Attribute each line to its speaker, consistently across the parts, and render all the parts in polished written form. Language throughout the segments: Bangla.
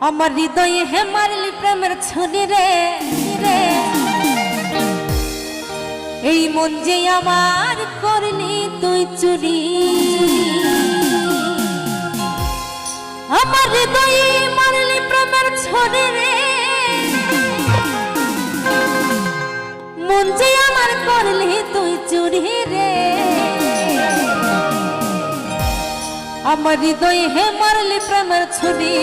Speaker 1: আমার হৃদয়ে হে মারলি প্রেমের ছুরি রে রে, এই মন যে আমার করলি তুই চুরি। আমার হৃদয়ে মারলি প্রেমের ছুরি রে, মন যে আমার করলি তুই চুরি রে। আমার হৃদয়ে হে মারলি প্রেমের ছুরি।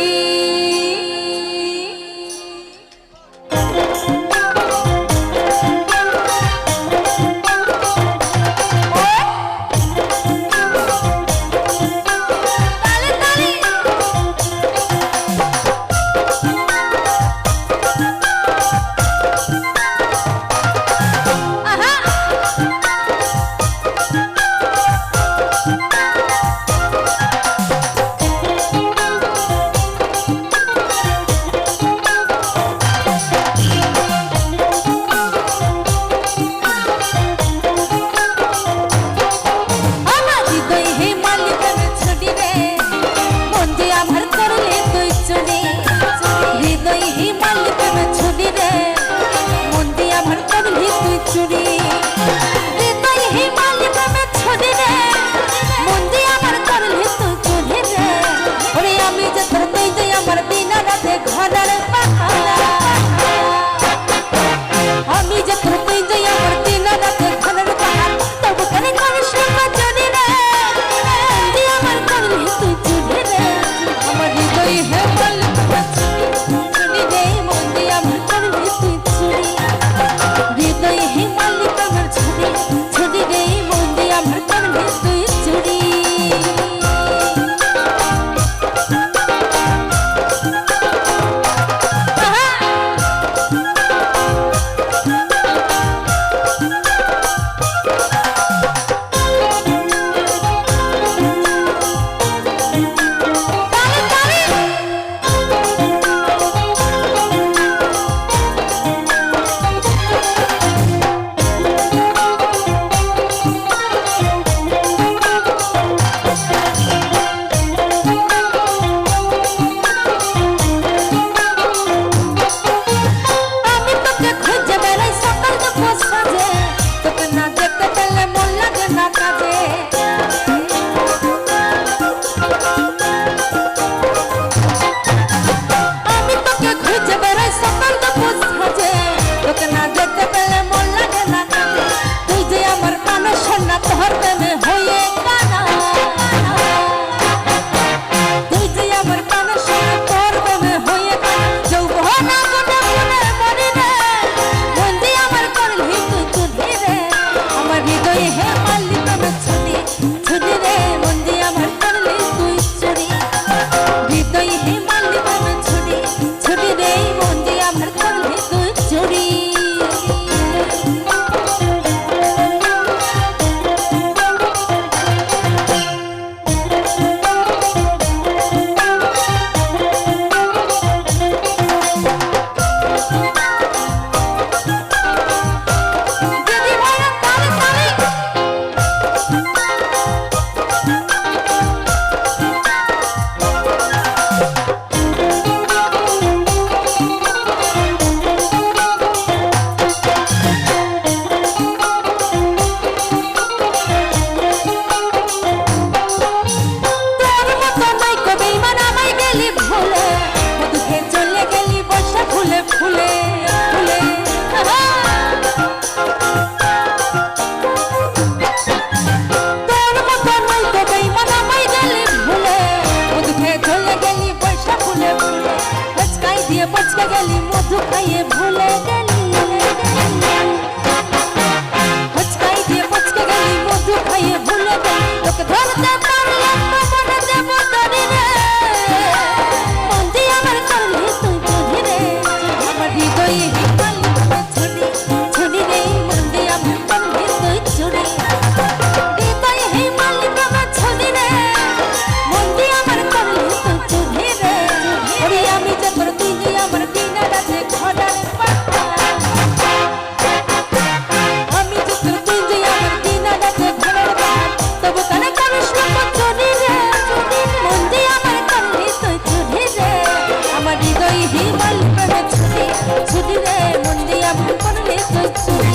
Speaker 1: ছুটি রে মন দিয়ে আমার করলি তুই চুরি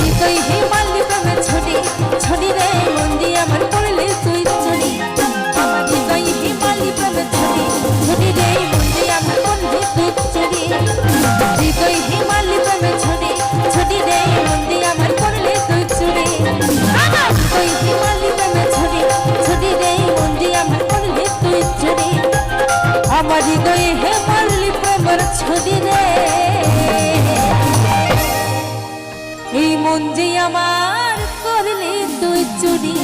Speaker 1: হৃদয় হিমালি প্রেমে ছুটি ছুটি রে মন দিয়ে আমার করলি তুই চুরি আমার হৃদয় হিমালি প্রেমে ছুটি ছুটি রে মন দিয়ে আমার করলি তুই চুরি হৃদয় হিমালি প্রেমে ছুটি ছুটি রে মন দিয়ে আমার করলি তুই চুরি হৃদয় হিমালি প্রেমে ছুটি ছুটি রে মন দিয়ে আমার করলি তুই চুরি আমার হৃদয়ে হেমালি প্রেমের ছুটি রে এই মন যে আমার করলি তুই চুরি।